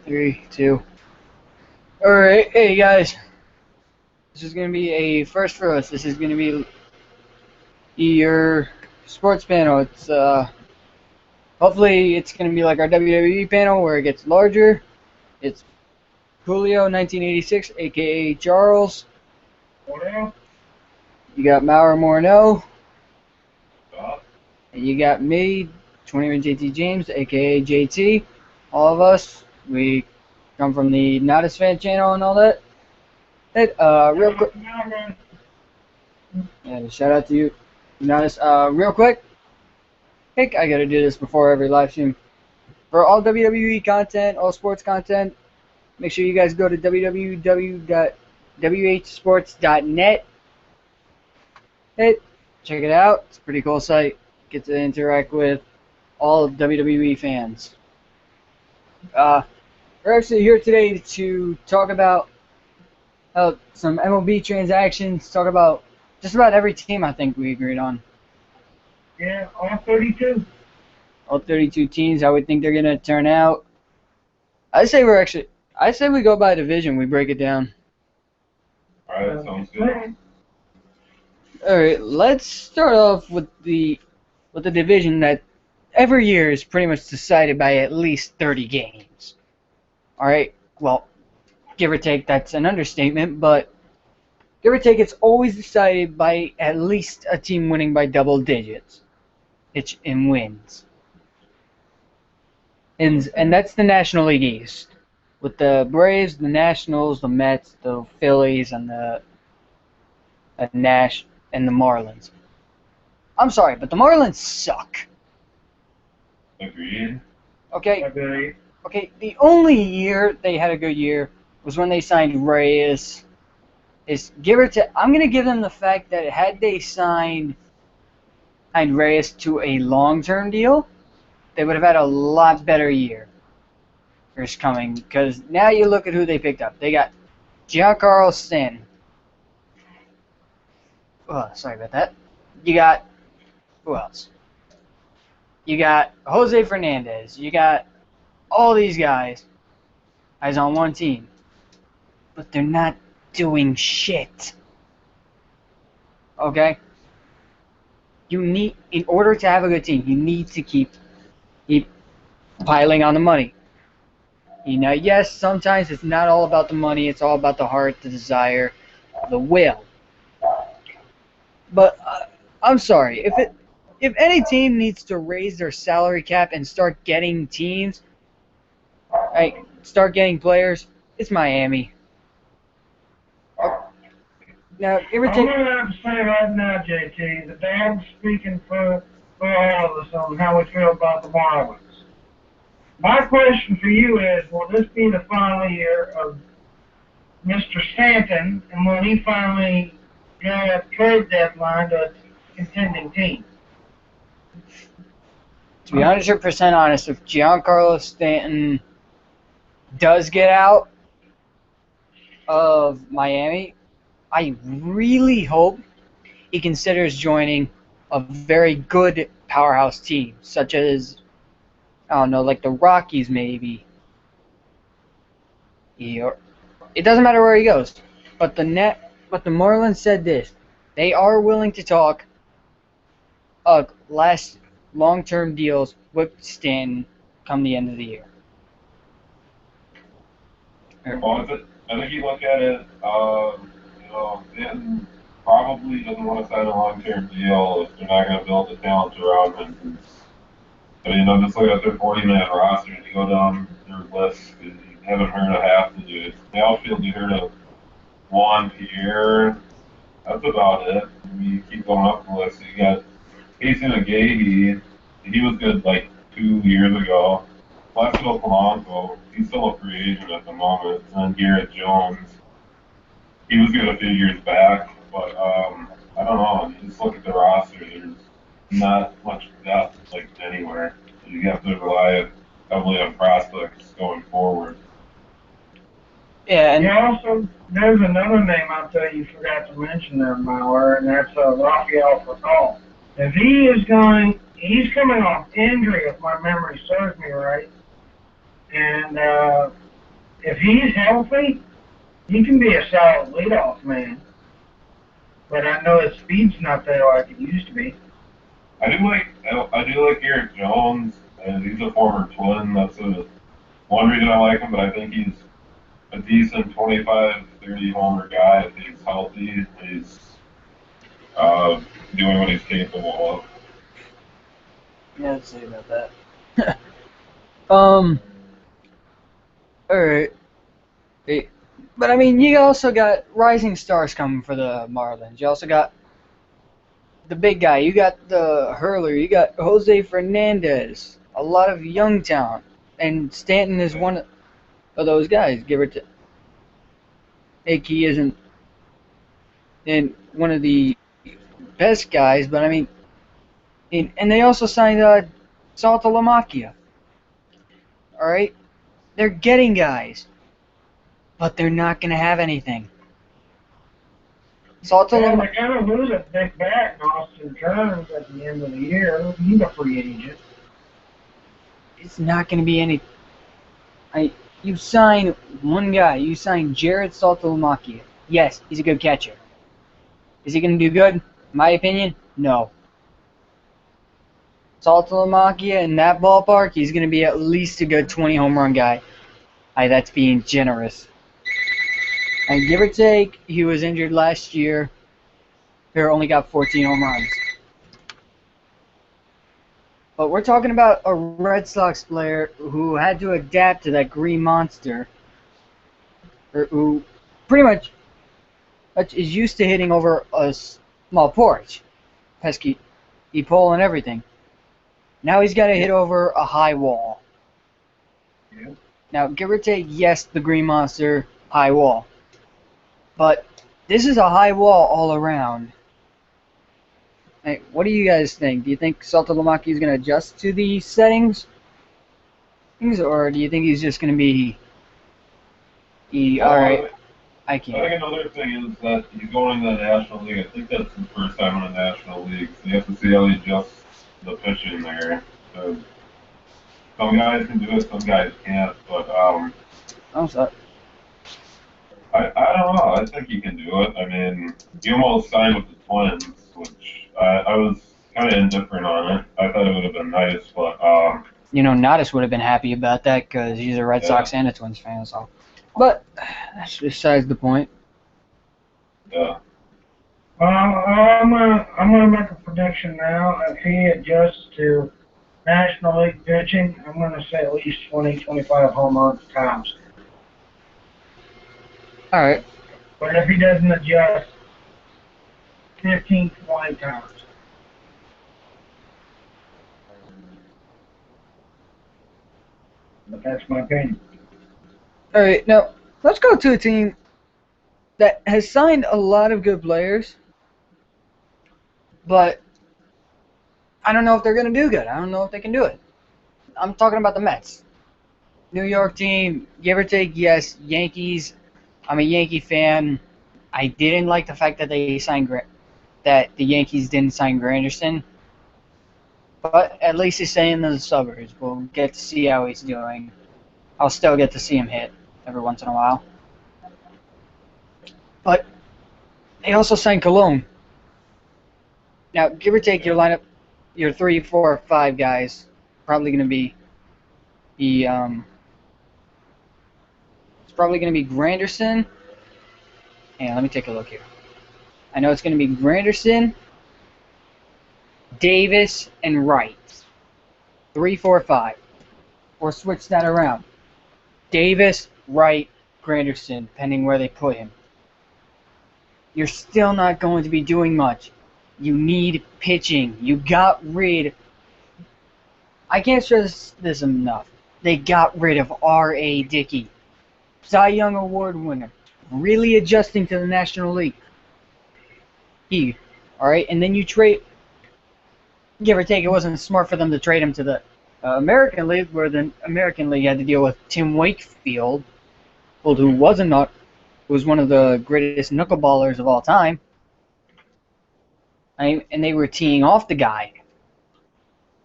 3, 2. Alright, hey guys. This is going to be a first for us. This is going to be your sports panel. Hopefully it's going to be like our WWE panel where it gets larger. It's Julio 1986, aka Charles. What You got Mauro Moreno. And you got me, 21 JT James, aka JT. All of us. We come from the Not As Fan channel and all that. Hey, real quick. And shout out to you. Notice, real quick. Hey, I gotta do this before every live stream. For all WWE content, all sports content, make sure you guys go to www.whsports.net. Hey, check it out. It's a pretty cool site. Get to interact with all of WWE fans. We're actually here today to talk about some MLB transactions, talk about just about every team I think we agreed on. Yeah, all 32. All 32 teams, how we think they're going to turn out. I say we go by division, we break it down. Alright, that sounds good. Alright, let's start off with the division that every year is pretty much decided by at least 30 games. Alright, well, give or take, that's an understatement, but give or take, it's always decided by at least a team winning by double digits. It's in wins. And that's the National League East. With the Braves, the Nationals, the Mets, the Phillies, and the Marlins. I'm sorry, but the Marlins suck. Agreed. Okay? Agreed. Okay, the only year they had a good year was when they signed Reyes. I'm going to give them the fact that had they signed Reyes to a long-term deal, they would have had a lot better year first coming. Because now you look at who they picked up. They got Giancarlo Stanton. Oh, sorry about that. You got, who else? You got Jose Fernandez. You got all these guys on one team. But they're not doing shit. Okay? In order to have a good team, you need to keep piling on the money. Yes, sometimes it's not all about the money, it's all about the heart, the desire, the will. But I'm sorry, if any team needs to raise their salary cap and start getting teams, start getting players, it's Miami. Now, I'm going to have to say right now, JT, that Dad's speaking for all of us on how we feel about the Marlins. My question for you is, will this be the final year of Mr. Stanton, and will he finally get a trade deadline to a contending team? To be 100% honest, if Giancarlo Stanton does get out of Miami, I really hope he considers joining a very good powerhouse team, such as, I don't know, like the Rockies maybe. It doesn't matter where he goes. But the Marlins said this. They are willing to talk last long-term deals with Stanton come the end of the year. Well, I think you look at it, Stanton probably doesn't want to sign a long-term deal if they're not going to build the talent around him. I mean, I'm just looking at their 40-man roster, and you go down their list, you haven't heard of half the dudes. The outfield, you heard of one Pierre. That's about it. I mean, you keep going up the list. You got Casey McGahee. He was good like 2 years ago. Placido Polanco, he's still a free agent at the moment. And then Garrett Jones, he was good a few years back, but I don't know. You just look at the roster, there's not much depth like anywhere. You have to rely heavily on prospects going forward. Yeah, and also, there's another name I'll tell you forgot to mention there, Mauer, and that's Rafael Furcal. If he's coming off injury, if my memory serves me right, and if he's healthy, he can be a solid leadoff man. But I know his speed's not there like it used to be. I do like Eric Jones, and he's a former Twin. One reason I like him, but I think he's a decent 25, 30 homer guy if he's healthy. He's doing what he's capable of. Yeah, I'd say about that. All right. But I mean, you also got rising stars coming for the Marlins. You also got the big guy. You got the hurler. You got Jose Fernandez. A lot of young talent, and Stanton is one of those guys. Give or take, he isn't in one of the best guys, but I mean, and they also signed Saltalamacchia. All right, they're getting guys, but they're not gonna have anything. Well, they're going to lose a big bat in Austin Kearns at the end of the year. He's a free agent. It's not gonna be any. You sign one guy. You sign Jared Saltalamacchia. Yes, he's a good catcher. Is he gonna do good? In my opinion, no. Saltalamacchia in that ballpark, he's gonna be at least a good 20 home run guy. That's being generous. And give or take, he was injured last year. He only got 14 home runs. But we're talking about a Red Sox player who had to adapt to that green monster, or who pretty much is used to hitting over a small porch, pesky pole and everything. Now he's got to hit over a high wall. Yeah. Now, give or take, yes, the green monster, high wall. But this is a high wall all around. Hey, what do you guys think? Do you think Saltalamacchia is going to adjust to the settings? Or do you think he's just going to be... alright, I I can't. think another thing is that he's going to the National League. I think that's the first time in the National League. So you have to see how he adjusts the pitching there. Some guys can do it, some guys can't. But I'm sorry. I don't know. I think he can do it. I mean, he almost signed with the Twins, which I was kind of indifferent on it. I thought it would have been nice, but You know, Nadas would have been happy about that because he's a Red Sox and a Twins fan. So, but that's besides the point. yeah. I'm gonna make a prediction now. If he adjusts to National League pitching, I'm gonna say at least 20, 25 home runs tops. All right. But if he doesn't adjust, 15, 20 times. But that's my opinion. All right. Now let's go to a team that has signed a lot of good players, but I don't know if they're going to do good. I don't know if they can do it. I'm talking about the Mets. New York team, give or take, yes. Yankees, I'm a Yankee fan. I didn't like the fact that that the Yankees didn't sign Granderson, but at least he's staying in the suburbs. We'll get to see how he's doing. I'll still get to see him hit every once in a while. But they also signed Cologne. Now, give or take your lineup, your 3, 4, 5 guys, probably going to be it's probably going to be Granderson. And let me take a look here. I know it's going to be Granderson, Davis, and Wright. 3, 4, 5. Or switch that around. Davis, Wright, Granderson, depending where they put him. You're still not going to be doing much. You need pitching. You got rid... I can't stress this enough. They got rid of R.A. Dickey. Cy Young Award winner. Really adjusting to the National League. Alright, and then you trade... Give or take, it wasn't smart for them to trade him to the American League, where the American League had to deal with Tim Wakefield, who was one of the greatest knuckleballers of all time. And they were teeing off the guy.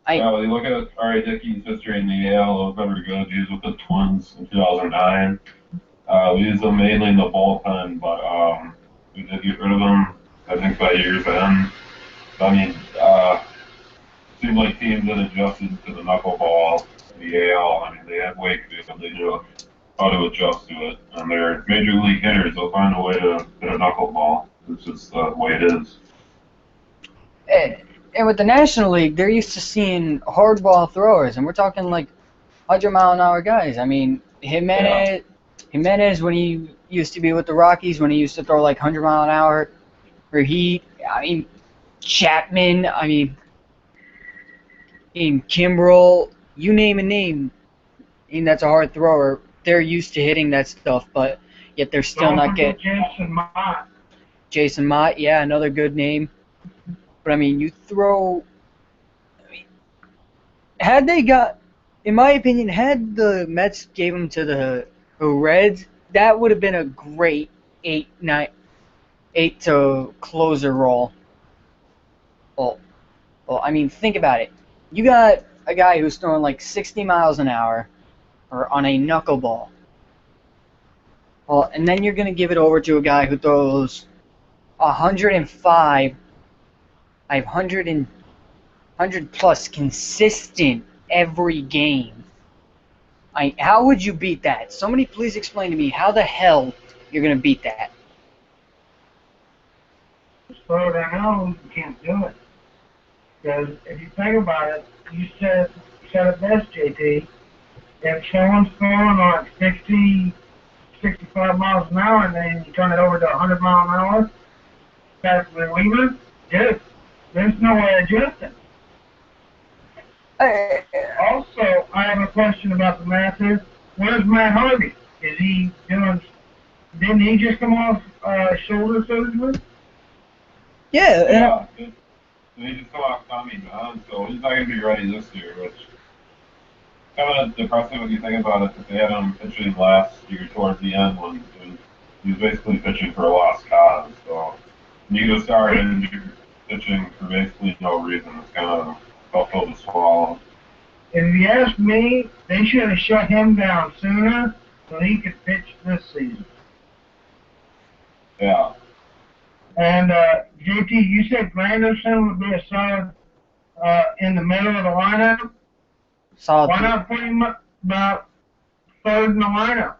Well, you look at R.A. Dickey's history in the AL, it was never good. He was with the Twins in 2009. We use them mainly in the bullpen, but we did get rid of them, I think, by year's end. I mean, seemed like teams that adjusted to the knuckleball, the AL. I mean, they had Wakefield. They knew how to adjust to it. And they're major league hitters. They'll find a way to hit a knuckleball. It's just the way it is. And with the National League, they're used to seeing hardball throwers, and we're talking like 100-mile-an-hour guys. I mean, Jimenez, when he used to be with the Rockies, when he used to throw like 100-mile-an-hour, or I mean, Chapman, I mean, in Kimbrel, you name a name, and that's a hard thrower. They're used to hitting that stuff, but yet they're still not getting. Jason Mott, yeah, another good name. But I mean, you throw. I mean, had they got, in my opinion, had the Mets gave them to the Reds, that would have been a great 8 to closer role. Well, I mean, think about it. You got a guy who's throwing like 60 miles an hour, or on a knuckleball. Well, and then you're gonna give it over to a guy who throws 105. 100 plus consistent every game. How would you beat that? Somebody please explain to me how the hell you're going to beat that. As far as I know, you can't do it. Because if you think about it, you said it best, JT. If someone's throwing like 60, 65 miles an hour and then you turn it over to 100 mile an hour, that's the reliever, dude. There's no way adjusting. Also, I have a question about the Masters. Where's Matt Harvey? Is he doing? Didn't he just come off shoulder surgery? Yeah. He just come off Tommy John, so he's not going to be ready this year, which kind of depressing when you think about it, that they had him pitching last year towards the end when he was basically pitching for a lost cause. So you go start injured pitching for basically no reason. It's kind of tough pill to swallow. If you ask me, they should have shut him down sooner so he could pitch this season. Yeah. And JT, you said Granderson would be a solid in the middle of the lineup. Solid. Why not put him about third in the lineup?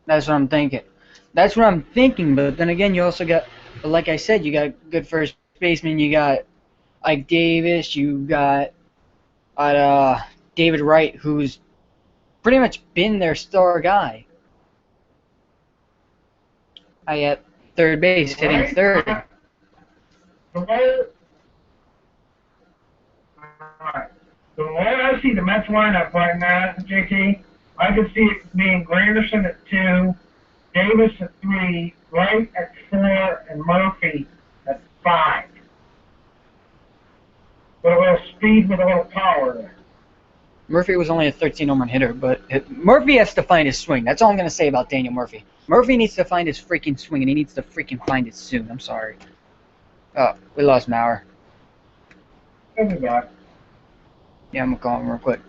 That's what I'm thinking. But then again, you also got, like I said, you got good first baseman. You got Ike Davis. You got David Wright, who's pretty much been their star guy. At third base, hitting third. The way I see the Mets lineup right now, JT, I could see it being Granderson at 2, Davis at 3, Wright at 4, and Murphy at 5. With a little speed, with a little power there. Murphy was only a 13 home run hitter, but Murphy has to find his swing. That's all I'm going to say about Daniel Murphy. Murphy needs to find his freaking swing, and he needs to freaking find it soon. I'm sorry. Oh, we lost Mauer. He'll be back. Yeah, I'm going to call him real quick.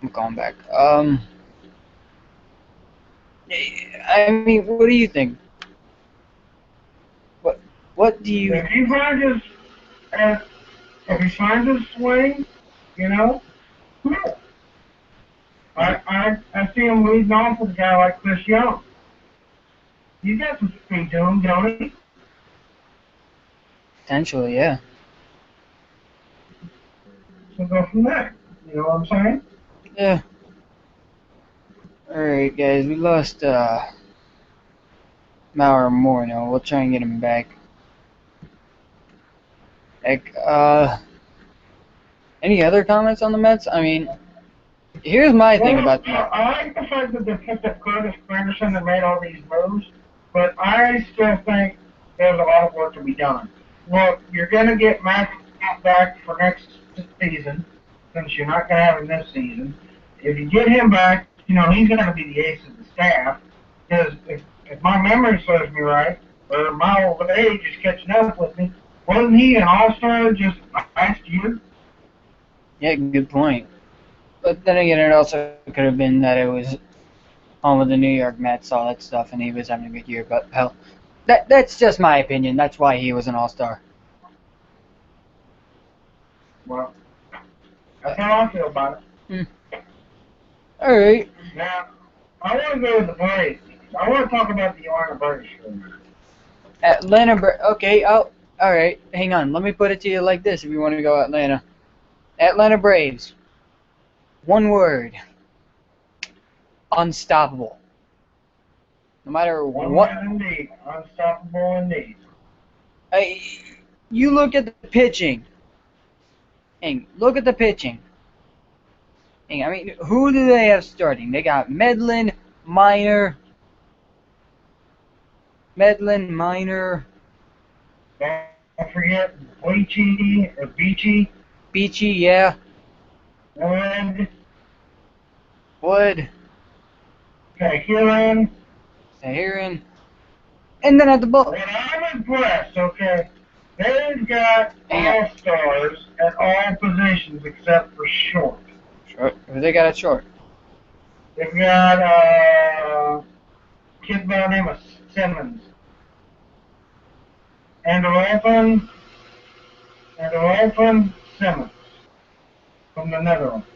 I'm going to call him back. I mean, what do you think? What do you... If he finds his swing, you know, cool. I see him leading off with a guy like Chris Young. He's got some speed to him, don't he? Potentially, yeah. So go from there. You know what I'm saying? Yeah. Alright, guys, we lost Mauer more now. We'll try and get him back. Any other comments on the Mets? I mean, here's my thing about the Mets. I like the fact that they picked up Curtis Granderson and made all these moves, but I still think there's a lot of work to be done. Well, you're going to get Matt back for next season, since you're not going to have him this season. If you get him back, you know, he's going to be the ace of the staff, because if my memory serves me right, or my old age is catching up with me, wasn't he an all-star just last year? Yeah, good point. But then again, it also could have been that it was on with the New York Mets, all that stuff, and he was having a good year. But hell, that's just my opinion. That's why he was an All-Star. Well, that's how I feel about it. All right. Now, I want to go with the Braves. I want to talk about the Atlanta Braves for a minute. Okay. All right. Hang on. Let me put it to you like this: if you want to go Atlanta, Atlanta Braves. One word: unstoppable. No matter One what. word indeed. Unstoppable indeed. You look at the pitching. Look at the pitching. I mean, who do they have starting? They got Medlin, Minor. Don't forget Beachy. Beachy, yeah. Wood. Cahiran. Saharan. And then at the ball. And I'm impressed, okay? They've got all-stars at all positions except for short. Short. They got it short. They've got a kid by the name of Simmons. And Simmons from the Netherlands.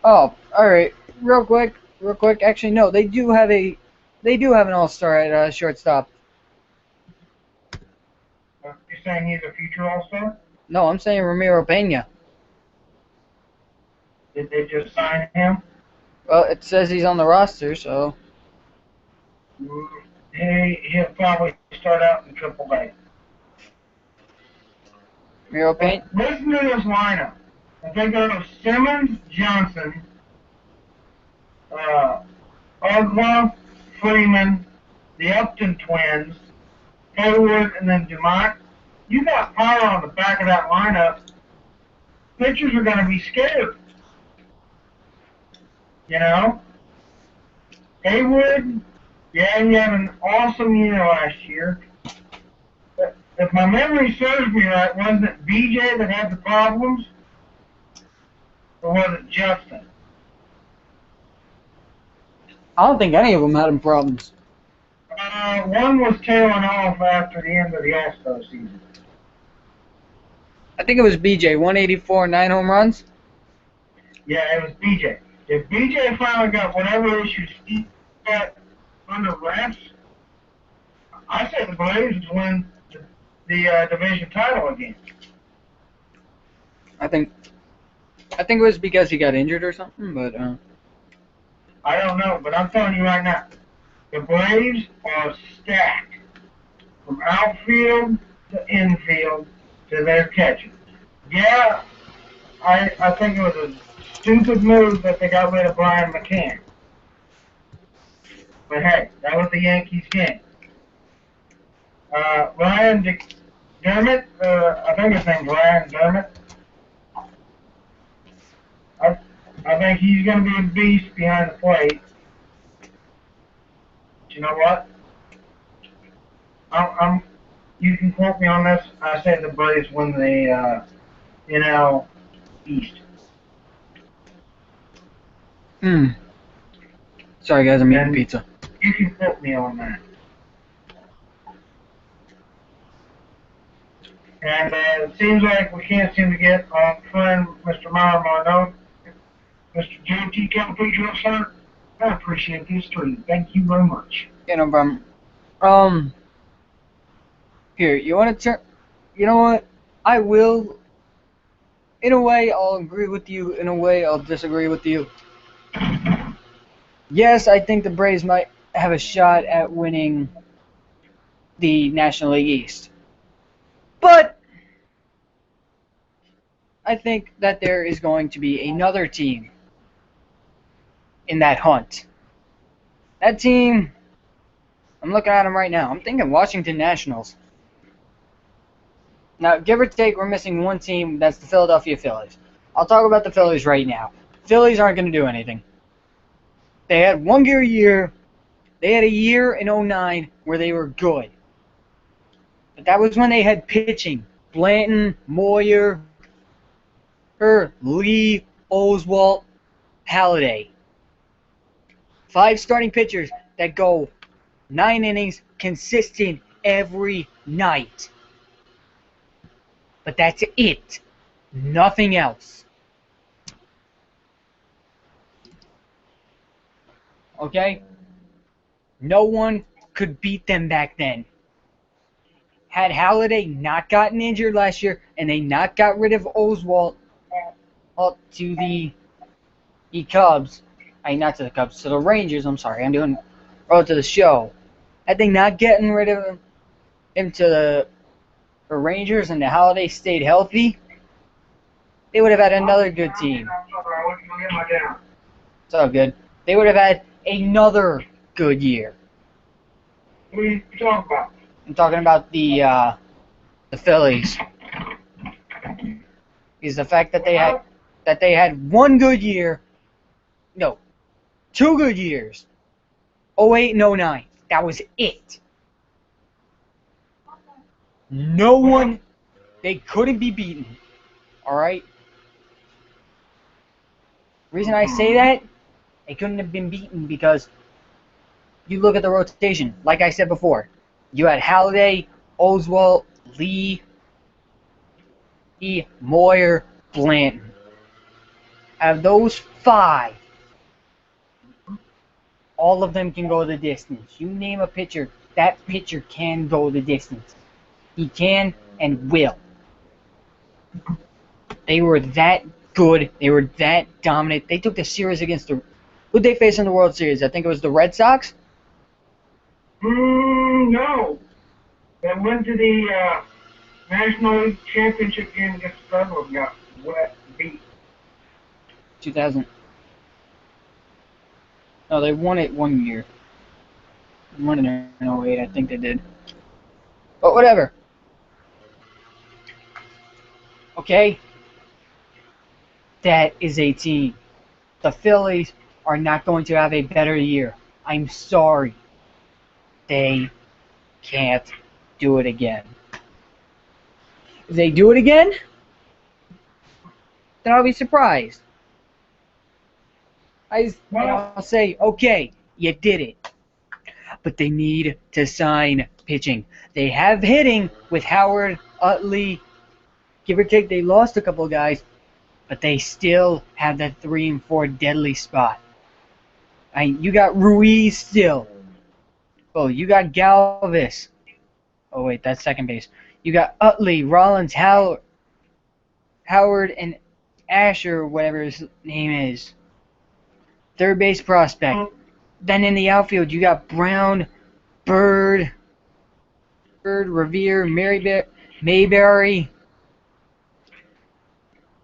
Oh, all right. Real quick. Actually, no. They do have an all-star at shortstop. You're saying he's a future all-star? No, I'm saying Ramiro Pena. Did they just sign him? Well, it says he's on the roster, so. He'll probably start out in AAA. Ramiro Pena. Listen to this lineup. If they go Simmons, Johnson, Ugla, Freeman, the Upton twins, Hayward, and then Dumont, you got power on the back of that lineup. Pitchers are going to be scared. You know? Hayward, yeah, he had an awesome year last year. But if my memory serves me right, wasn't it BJ that had the problems? Or was it Justin? I don't think any of them had any problems. One was tailing off after the end of the All-Star season. I think it was BJ. 184, 9 home runs. Yeah, it was BJ. If BJ finally got whatever issues he got under wraps, I say the Braves win the division title again. I think it was because he got injured or something, but I don't know, but I'm telling you right now, the Braves are stacked from outfield to infield to their catcher. Yeah, I think it was a stupid move that they got rid of Brian McCann. But hey, that was the Yankees game. Ryan Dermott, I think his name's Ryan Dermott. I think he's going to be a beast behind the plate. But you know what? You can quote me on this. I say the Braves win the NL East. Sorry guys, I'm eating pizza. You can quote me on that. And it seems like we can't seem to get our friend Mr. Marno. Mr. JT Campbell, sir. I appreciate this stream. Thank you very much. Yeah, no problem. Here, you want to turn? You know what? I will. In a way, I'll agree with you. In a way, I'll disagree with you. Yes, I think the Braves might have a shot at winning the National League East. But I think that there is going to be another team in that hunt. That team, I'm looking at them right now. I'm thinking Washington Nationals. Now, give or take, we're missing one team. That's the Philadelphia Phillies. I'll talk about the Phillies right now. Phillies aren't going to do anything. They had one good year. They had a year in 2009 where they were good. But that was when they had pitching. Blanton, Moyer, Lee, Oswalt, Halladay. 5 starting pitchers that go 9 innings consistent every night. But that's it. Nothing else. Okay? No one could beat them back then. Had Halladay not gotten injured last year and they not got rid of Oswalt to the Cubs, not to the Cubs, to the Rangers, I'm sorry, I'm doing road to the show. Had they not gotten rid of him to the Rangers and the Halladay stayed healthy, they would have had another good team. It's all good. They would have had another good year. What are you talking about? I'm talking about the Phillies. Is the fact that they had 1 good year, no, 2 good years, 08 and 09. That was it. No one, they couldn't be beaten. All right. The reason I say that, they couldn't have been beaten because you look at the rotation. Like I said before, you had Halladay, Oswalt, Lee, Moyer, Blanton. Out of those 5, all of them can go the distance. You name a pitcher, that pitcher can go the distance. He can and will. They were that good. They were that dominant. They took the series against who'd they face in the World Series? I think it was the Red Sox? No. They went to the National League Championship game against the Cardinals and got beat. 2000. No, they won it 1 year. They won it in 08, I think they did. But whatever. Okay? That is a team. The Phillies are not going to have a better year. I'm sorry. They can't do it again. If they do it again, then I'll be surprised. I'll say, okay, you did it. But they need to sign pitching. They have hitting with Howard, Utley, give or take. They lost a couple of guys, but they still have that 3 and 4 deadly spot. You got Ruiz still. Oh, you got Galvis. Oh wait, that's second base. You got Utley, Rollins, Howard, and Asher, whatever his name is. Third base prospect. Then in the outfield, you got Brown, Bird, Revere, Mayberry.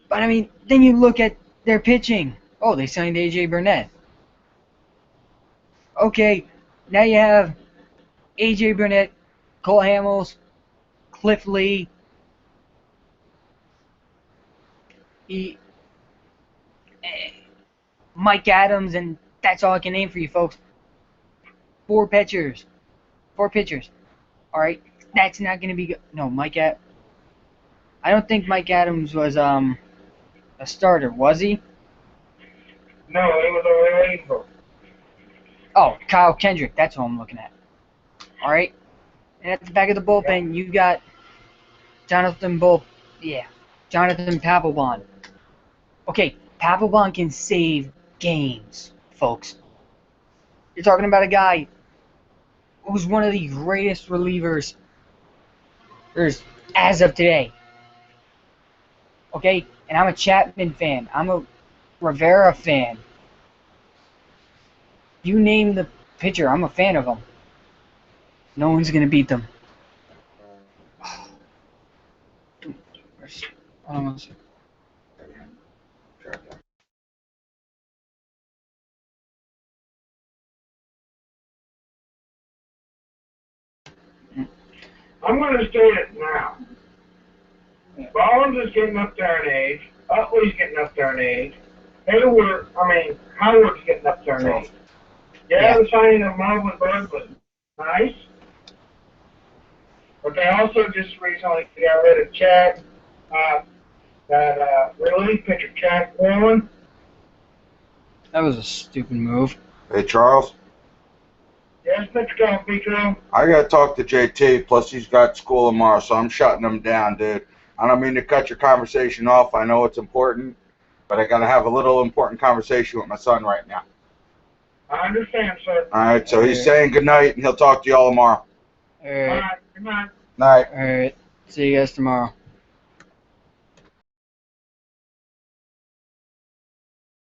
But I mean, then you look at their pitching. Oh, they signed A.J. Burnett. Okay, now you have A.J. Burnett, Cole Hamels, Cliff Lee, Mike Adams, and that's all I can name for you folks. 4 pitchers. 4 pitchers. All right, that's not going to be good. No, I don't think Mike Adams was a starter, was he? No, he was a reliever. Oh, Kyle Kendrick. That's who I'm looking at. All right, and at the back of the bullpen, you got Jonathan Papelbon. Okay, Papelbon can save games, folks. You're talking about a guy who's one of the greatest relievers as of today. Okay, and I'm a Chapman fan. I'm a Rivera fan. You name the pitcher, I'm a fan of them. No one's gonna beat them. I'm going to state it now. Rollins is getting up there in age. Utley's getting up there in age. Howard's getting up there in age. Yeah, the signing of Marvin Bird was nice. But they also just recently got rid of Chad, that relief pitcher, Chad Quillen. That was a stupid move. Hey, Charles, Yes, Mr. Coffee, I got to talk to JT, plus he's got school tomorrow, so I'm shutting him down, dude. I don't mean to cut your conversation off. I know it's important, but I got to have a little important conversation with my son right now. I understand, sir. All right, so he's saying good night, and he'll talk to you all tomorrow. All right. All right, good night. Night. All right. See you guys tomorrow.